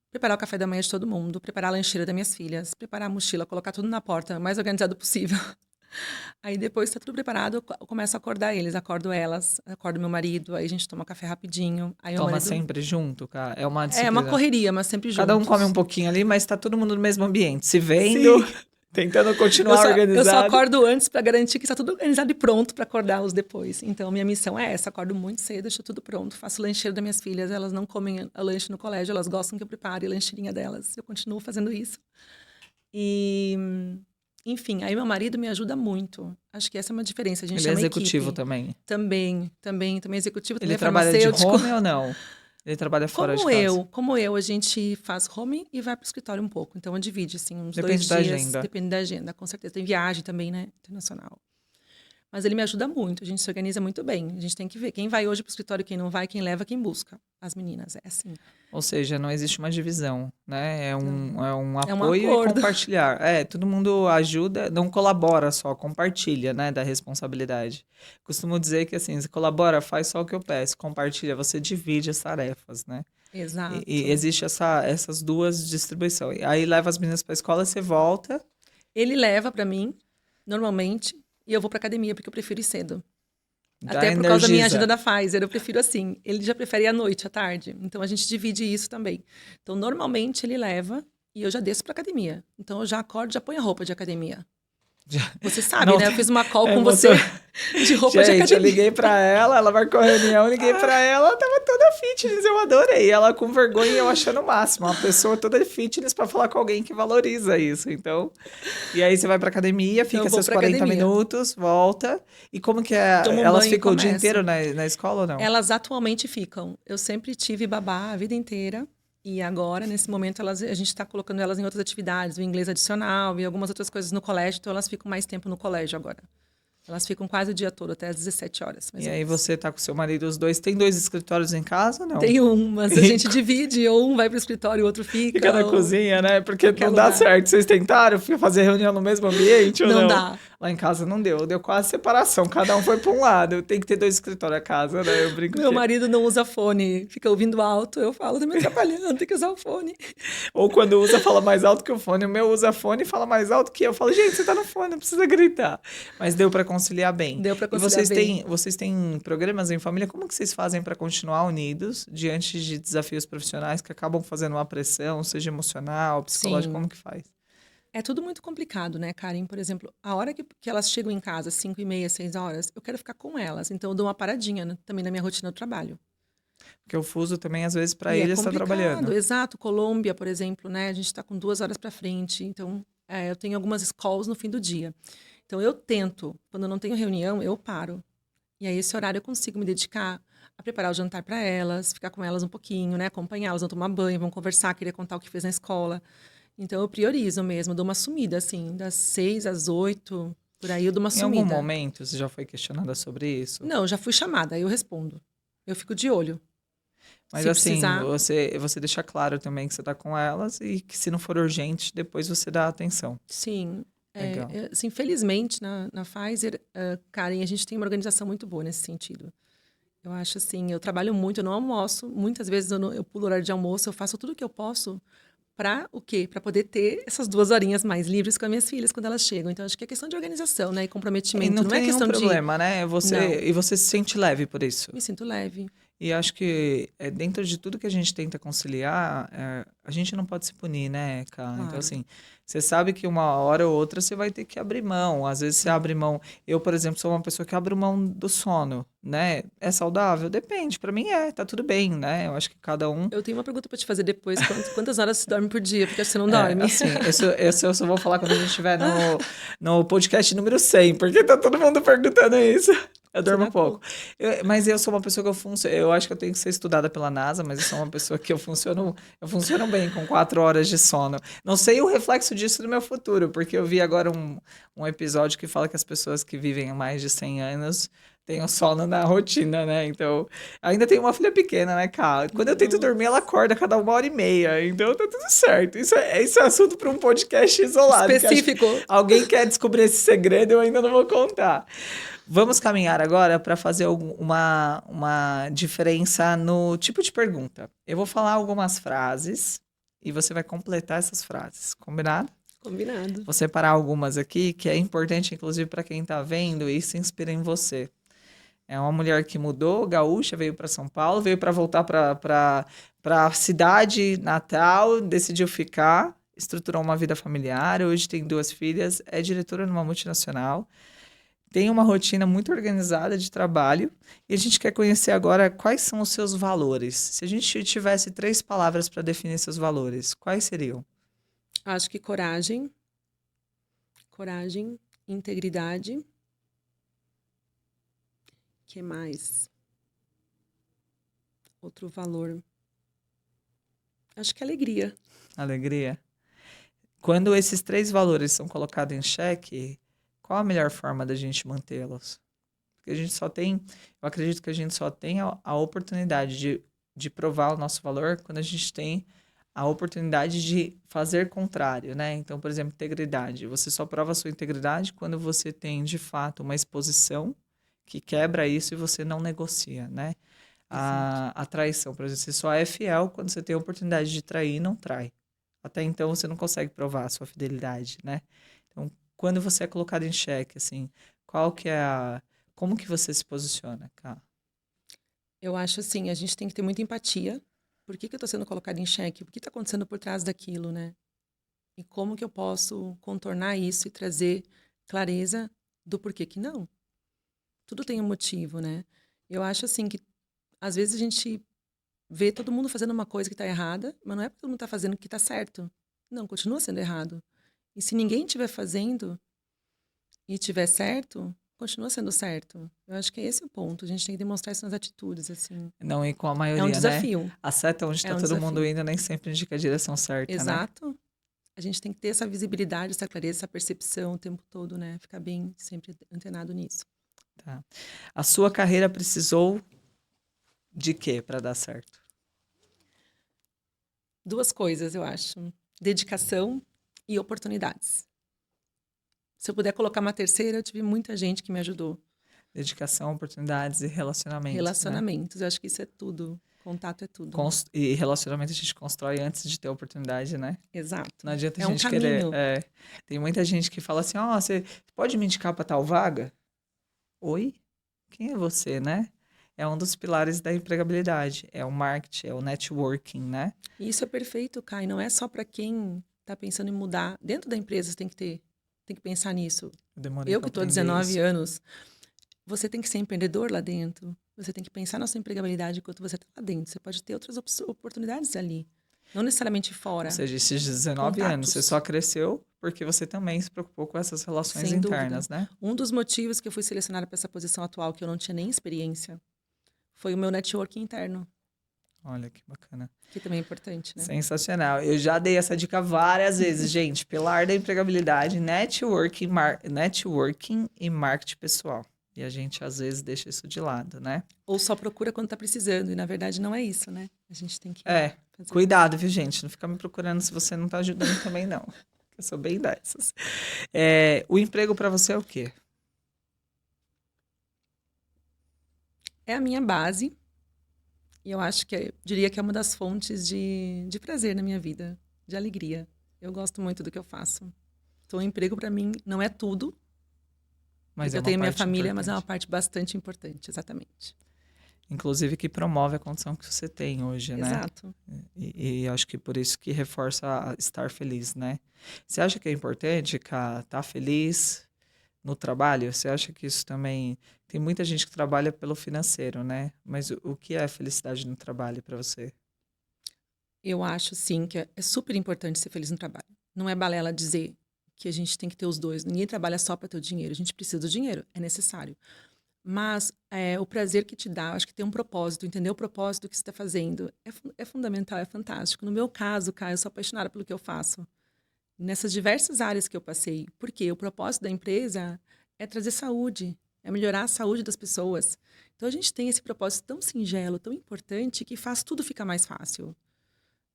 Preparar o café da manhã de todo mundo, preparar a lancheira das minhas filhas, preparar a mochila, colocar tudo na porta, o mais organizado possível. Aí, depois que tá tudo preparado, eu começo a acordar eles. Acordo elas, acordo meu marido, aí a gente toma café rapidinho. Aí, meu Toma marido... sempre junto, cara. É uma É uma disciplina. correria, mas sempre Cada um come um juntos. pouquinho ali, mas tá todo mundo no mesmo ambiente, se vendo, Sim. tentando Eu continuar só, eu só organizado. acordo antes para garantir que está tudo organizado e pronto para acordá-los depois. Então, minha missão é essa: acordo muito cedo, deixo tudo pronto, faço lancheiro das minhas filhas, elas não comem a lanche no colégio, elas gostam que eu prepare a lancheirinha delas. Eu continuo fazendo isso. E, enfim, aí meu marido me ajuda muito. Acho que essa é uma diferença. A gente Ele é chama executivo equipe. também. Também executivo, também Ele é trabalha de farmacêutico. home ou não? Ele trabalha fora de casa. Como eu, a gente faz home e vai para o escritório um pouco. Então, eu divide, assim, uns Depende 2 da dias, agenda. depende da agenda, com certeza. Tem viagem também, né? Internacional. Mas ele me ajuda muito, a gente se organiza muito bem. A gente tem que ver quem vai hoje para o escritório, quem não vai, quem leva, quem busca. As meninas, é assim. Ou seja, não existe uma divisão, né? Não. É um É um apoio e acordo. compartilhar. É, todo mundo ajuda, não colabora só, compartilha, né, da responsabilidade. Costumo dizer que assim, você colabora, faz só o que eu peço, compartilha, você divide as tarefas, né? E Exato. existe essas duas distribuições. Aí leva as meninas para a escola, você volta, Ele leva para mim, normalmente, e eu vou para academia, porque eu prefiro ir cedo. já Até por causa da minha agenda energiza. da Pfizer, eu prefiro assim. Ele já prefere ir à noite, à tarde. Então, a gente divide isso também. Então, normalmente, ele leva e eu já desço para academia. Então, eu já acordo, já ponho a roupa de academia. Você sabe, Não, né? Eu fiz uma call é com você emoção. de roupa de Gente, eu academia. liguei pra ela marcou a reunião, eu liguei pra ela, ela tava toda fitness, eu adorei. Ela com vergonha e eu achando o máximo. Uma pessoa toda fitness pra falar com alguém que valoriza isso. Então, e aí você vai pra academia, Então, eu fica vou seus para 40 academia. minutos, volta. E como que é? Tomo um Elas banho e ficam o dia começo. inteiro na escola ou não? Elas atualmente ficam. Eu sempre tive babá a vida inteira. E agora, nesse momento, a gente está colocando elas em outras atividades, o inglês adicional e algumas outras coisas no colégio. Então, elas ficam mais tempo no colégio agora. Elas ficam quase o dia todo, até às 17 horas, mais E ou aí menos. você tá com seu marido, os dois. Tem dois escritórios em casa, não? Tem um, mas a gente divide, ou um vai pro escritório e o outro Fica na ou cozinha, né? Porque qualquer não dá lugar. certo. Vocês tentaram fazer reunião no mesmo ambiente ou Não não? dá. Lá em casa não deu. Deu quase separação. Cada um foi para um lado. Tem que ter dois escritórios a casa, né? Eu brinco Meu que... marido não usa fone, fica ouvindo alto. Eu falo, tá me atrapalhando, tem que usar o fone. Ou quando usa, fala mais alto que o fone. O meu usa fone e fala mais alto que eu. Eu falo, gente, você tá no fone, não precisa gritar. Mas deu para conciliar bem. Deu pra E conciliar bem. vocês têm programas em família? Como que vocês fazem para continuar unidos diante de desafios profissionais que acabam fazendo uma pressão, seja emocional, psicológica? Sim. Como que faz? É tudo muito complicado, né, Karen? Por exemplo, a hora que elas chegam em casa, 5h30, 6 horas, eu quero ficar com elas. Então, eu dou uma paradinha, né, também na minha rotina do trabalho. Porque o fuso também, às vezes, para E é ele está complicado, trabalhando. exato. Colômbia, por exemplo, né? A gente está com 2 horas para frente. Então, eu tenho algumas calls no fim do dia. Então, eu tento, quando eu não tenho reunião, eu paro. E aí, esse horário eu consigo me dedicar a preparar o jantar para elas, ficar com elas um pouquinho, né? Acompanhá-las, vão tomar banho, vão conversar, querer contar o que fez na escola. Então, eu priorizo mesmo, dou uma sumida, assim, das 6 às 8, por aí eu dou uma Em algum sumida. momento, você já foi questionada sobre isso? Não, eu já fui chamada, aí eu respondo. Eu fico de olho. Mas Se assim, precisar, você deixa claro também que você tá com elas e que se não for urgente, depois você dá atenção. sim. Legal. Assim, felizmente, na Pfizer, Karen, a gente tem uma organização muito boa nesse sentido. Eu acho assim, eu trabalho muito, eu não almoço. Muitas vezes eu pulo o horário de almoço, eu faço tudo o que eu posso para o quê? Para poder ter essas 2 horinhas mais livres com as minhas filhas quando elas chegam. Então, acho que é questão de organização, né? E E comprometimento. não Não é tem nenhum questão de, problema, né? não, E você se sente leve por isso. me sinto leve. E acho que dentro de tudo que a gente tenta conciliar, a gente não pode se punir, né, cara? Então, Claro, assim, você sabe que uma hora ou outra você vai ter que abrir mão. Às vezes você sim. abre mão. Eu, por exemplo, sou uma pessoa que abre mão do sono, né? É saudável? Depende. Pra mim tá tudo bem, né? Eu acho que cada um. Eu tenho uma pergunta para te fazer depois. Quantas horas você dorme por dia? Porque você não dorme. Assim, isso eu só vou falar quando a gente estiver no podcast número 100, porque tá todo mundo perguntando isso. Eu Você durmo dá pouco. conta. Mas eu sou uma pessoa que eu funciono. Eu acho que eu tenho que ser estudada pela NASA, mas eu sou uma pessoa que eu funciono bem com 4 horas de sono. Não sei o reflexo disso no meu futuro, porque eu vi agora um episódio que fala que as pessoas que vivem há mais de 100 anos têm o sono na rotina, né? Então, ainda tenho uma filha pequena, né, cara? Quando eu tento dormir, ela acorda a cada 1 hora e meia. Então, tá tudo certo. Isso é assunto para um podcast isolado. Que acho que Específico. alguém quer descobrir esse segredo, eu ainda não vou contar. Vamos caminhar agora para fazer uma diferença no tipo de pergunta. Eu vou falar algumas frases e você vai completar essas frases, combinado? Combinado. Vou separar algumas aqui que é importante, inclusive, para quem está vendo e se inspira em você. É uma mulher que mudou, gaúcha, veio para São Paulo, veio para voltar para a cidade natal, decidiu ficar, estruturou uma vida familiar, hoje tem 2 filhas, é diretora numa multinacional, tem uma rotina muito organizada de trabalho e a gente quer conhecer agora quais são os seus valores. Se a gente tivesse 3 palavras para definir seus valores, quais seriam? Acho que coragem, integridade. Que mais? Outro valor. Acho que alegria. Alegria. Quando esses 3 valores são colocados em xeque, qual a melhor forma da gente mantê-los? Porque a gente só tem, eu acredito que a gente só tem a oportunidade de provar o nosso valor quando a gente tem a oportunidade de fazer contrário, né? Então, por exemplo, integridade. Você só prova a sua integridade quando você tem, de fato, uma exposição que quebra isso e você não negocia, né? Exato. A traição, por exemplo, você só é fiel quando você tem a oportunidade de trair e não trai. Até então você não consegue provar a sua fidelidade, né? Então, quando você é colocado em xeque, assim, qual que é a... Como que você se posiciona, cara? Eu acho assim, a gente tem que ter muita empatia. Por que que eu tô sendo colocada em xeque? O que tá acontecendo por trás daquilo, né? E como que eu posso contornar isso e trazer clareza do porquê que não? Tudo tem um motivo, né? Eu acho assim que às vezes a gente vê todo mundo fazendo uma coisa que tá errada, mas não é porque todo mundo tá fazendo que tá certo. Não, continua sendo errado. E se ninguém estiver fazendo e tiver certo, continua sendo certo. Eu acho que é esse o ponto. A gente tem que demonstrar isso nas atitudes, assim. Não ir com a É um maioria, né? desafio. A seta onde É está um todo mundo desafio. indo nem sempre indica a direção certa, né? Exato. a gente tem que ter essa visibilidade, essa clareza, essa percepção o tempo todo, né? Ficar bem sempre antenado nisso. Tá. A sua carreira precisou de quê para dar certo? Duas coisas, eu acho. Dedicação e oportunidades. Se eu puder colocar uma terceira, eu tive muita gente que me ajudou. Dedicação, oportunidades e relacionamentos, né? Relacionamentos, eu acho que isso é tudo. Contato é tudo. E relacionamento a gente constrói antes de ter oportunidade, né? Exato. Não adianta a É um gente querer. caminho. Tem muita gente que fala assim: ó, você pode me indicar para tal vaga? Oi? Quem é você, né? É um dos pilares da empregabilidade. É o marketing, é o networking, né? E isso é perfeito, Kai. Não é só para quem está pensando em mudar. Dentro da empresa, você tem que pensar nisso. Eu demorei Eu para que estou há aprender 19 isso. anos, você tem que ser empreendedor lá dentro. Você tem que pensar na sua empregabilidade enquanto você está lá dentro. Você pode ter outras oportunidades ali. Não necessariamente fora. Ou seja, esses 19 anos, você Contatos. só cresceu porque você também se preocupou com essas relações Sem dúvida. internas, né? Um dos motivos que eu fui selecionada para essa posição atual, que eu não tinha nem experiência, foi o meu networking interno, Olha que bacana. que também é importante, né? Sensacional. Eu já dei essa dica várias vezes, gente. Pilar da empregabilidade, networking e marketing pessoal. E a gente, às vezes, deixa isso de lado, né? Ou só procura quando está precisando, e na verdade não é isso, né? A gente tem que fazer. Cuidado, viu, gente? Não fica me procurando se você não tá ajudando também, não. Eu sou bem dessas. O emprego para você é o quê? É a minha base, e eu acho que, diria que é uma das fontes de prazer na minha vida, de alegria. Eu gosto muito do que eu faço. Então, o emprego para mim não é tudo, Mas porque é eu uma tenho minha parte família, mas é uma importante. parte bastante importante, exatamente. Inclusive que promove a condição que você tem hoje, né? Exato. E acho que por isso que reforça a estar feliz, né? Você acha que é importante, Ká, estar feliz no trabalho? Você acha que isso também... Tem muita gente que trabalha pelo financeiro, né? Mas o que é a felicidade no trabalho para você? Eu acho, sim, que é super importante ser feliz no trabalho. Não é balela dizer que a gente tem que ter os dois. Ninguém trabalha só para ter o dinheiro. A gente precisa do dinheiro, é necessário. Mas o prazer que te dá, acho que tem um propósito, entender o propósito que você está fazendo é fundamental, é fantástico. No meu caso, Caio, eu sou apaixonada pelo que eu faço. Nessas diversas áreas que eu passei. Porque o propósito da empresa é trazer saúde, é melhorar a saúde das pessoas. Então, a gente tem esse propósito tão singelo, tão importante, que faz tudo ficar mais fácil.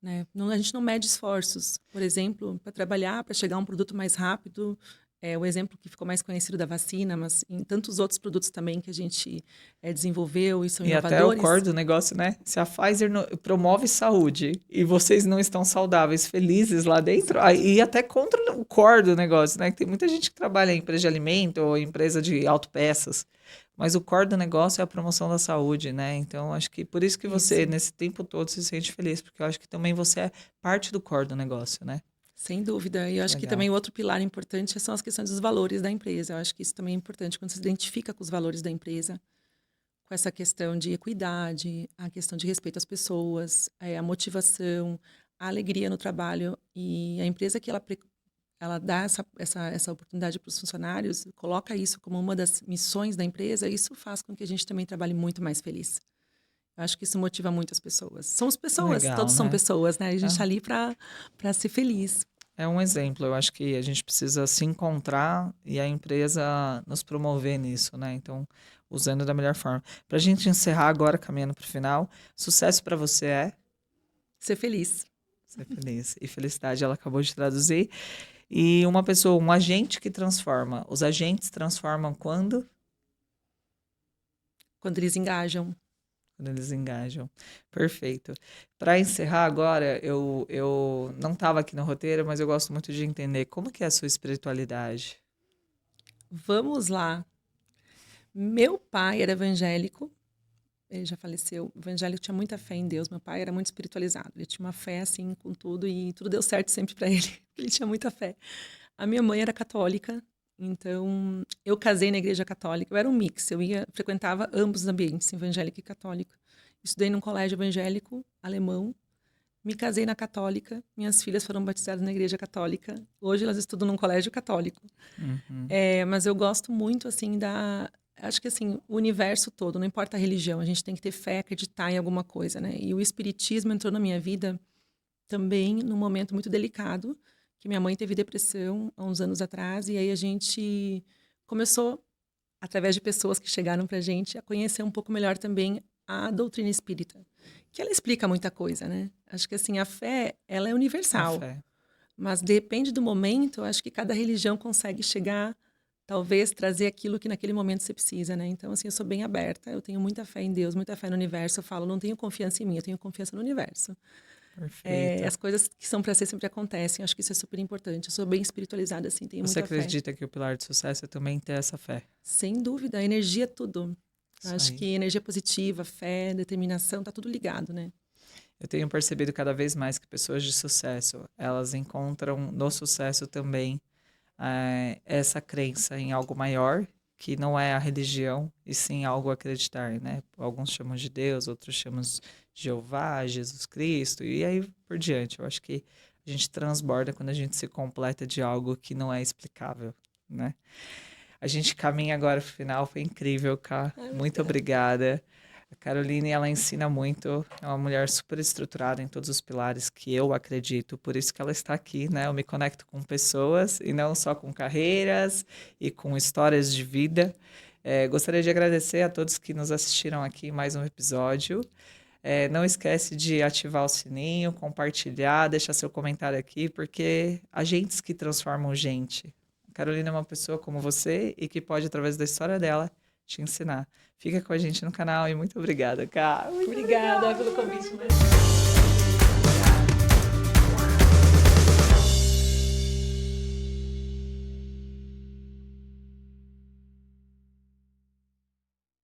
Né? A gente não mede esforços, por exemplo, para trabalhar, para chegar a um produto mais rápido. É o exemplo que ficou mais conhecido da vacina, mas em tantos outros produtos também que a gente desenvolveu e são E até o core inovadores. do negócio, né? Se a Pfizer promove saúde e vocês não estão saudáveis, felizes lá dentro, aí até contra o core do negócio, né? Tem muita gente que trabalha em empresa de alimento ou empresa de autopeças, mas o core do negócio é a promoção da saúde, né? Então, acho que por isso que você, Isso, nesse tempo todo, se sente feliz, porque eu acho que também você é parte do core do negócio, né? sem dúvida. E eu acho que Legal. também o outro pilar importante são as questões dos valores da empresa. Eu acho que isso também é importante quando você se identifica com os valores da empresa, com essa questão de equidade, a questão de respeito às pessoas, a motivação, a alegria no trabalho. E a empresa que ela dá essa oportunidade para os funcionários, coloca isso como uma das missões da empresa, isso faz com que a gente também trabalhe muito mais feliz. Eu acho que isso motiva muito as pessoas. Somos pessoas, Legal, todos são né? pessoas, né? A gente está Ah, ali para ser feliz. é um exemplo. Eu acho que a gente precisa se encontrar e a empresa nos promover nisso, né? Então, usando da melhor forma. Para a gente encerrar agora, caminhando para o final, sucesso para você é Ser feliz. ser feliz. E felicidade, ela acabou de traduzir. E uma pessoa, um agente que transforma. Os agentes transformam quando? Quando eles engajam. Quando eles engajam. Perfeito. Para encerrar agora, eu não estava aqui no roteiro, mas eu gosto muito de entender como que é a sua espiritualidade. Vamos lá. Meu pai era evangélico, ele já faleceu. O evangélico tinha muita fé em Deus. Meu pai era muito espiritualizado. Ele tinha uma fé assim com tudo e tudo deu certo sempre para ele. Ele tinha muita fé. A minha mãe era católica, então eu casei na igreja católica. Eu era um mix, frequentava ambos os ambientes, evangélico e católico. Estudei num colégio evangélico alemão, me casei na católica, minhas filhas foram batizadas na igreja católica. Hoje elas estudam num colégio católico. Uhum. Mas eu gosto muito assim acho que assim, o universo todo, não importa a religião, a gente tem que ter fé, acreditar em alguma coisa, né? E o espiritismo entrou na minha vida também num momento muito delicado, que minha mãe teve depressão há uns anos atrás, e aí a gente começou, através de pessoas que chegaram pra gente, a conhecer um pouco melhor também a doutrina espírita, que ela explica muita coisa, né? Acho que assim, a fé, ela é A universal, fé. mas depende do momento, eu acho que cada religião consegue chegar, talvez trazer aquilo que naquele momento você precisa, né? Então, assim, eu sou bem aberta, eu tenho muita fé em Deus, muita fé no universo, eu falo, não tenho confiança em mim, eu tenho confiança no universo. Perfeito. As coisas que são para ser sempre acontecem. Acho que isso é super importante. Eu sou bem espiritualizada, assim, tenho Você muita fé. acredita que o pilar de sucesso é também ter essa fé? Sem dúvida, a energia é tudo. Isso Acho aí. que energia positiva, fé, determinação, tá tudo ligado, né? Eu tenho percebido cada vez mais que pessoas de sucesso, elas encontram no sucesso também essa crença em algo maior, que não é a religião, e sim algo a acreditar, né? Alguns chamam de Deus, outros chamam de Jeová, Jesus Cristo, e aí por diante. Eu acho que a gente transborda quando a gente se completa de algo que não é explicável, né? A gente caminha agora pro final, foi incrível, Ká. Ai, Muito obrigada. obrigada. A Caroline, ela ensina muito, é uma mulher super estruturada em todos os pilares que eu acredito, por isso que ela está aqui, né? Eu me conecto com pessoas e não só com carreiras e com histórias de vida. Gostaria de agradecer a todos que nos assistiram aqui em mais um episódio. Não esquece de ativar o sininho, compartilhar, deixar seu comentário aqui, porque agentes que transformam gente. A Carolina é uma pessoa como você e que pode, através da história dela, te ensinar. Fica com a gente no canal e muito obrigada, cara. Muito Obrigada obrigada. pelo convite, Maria.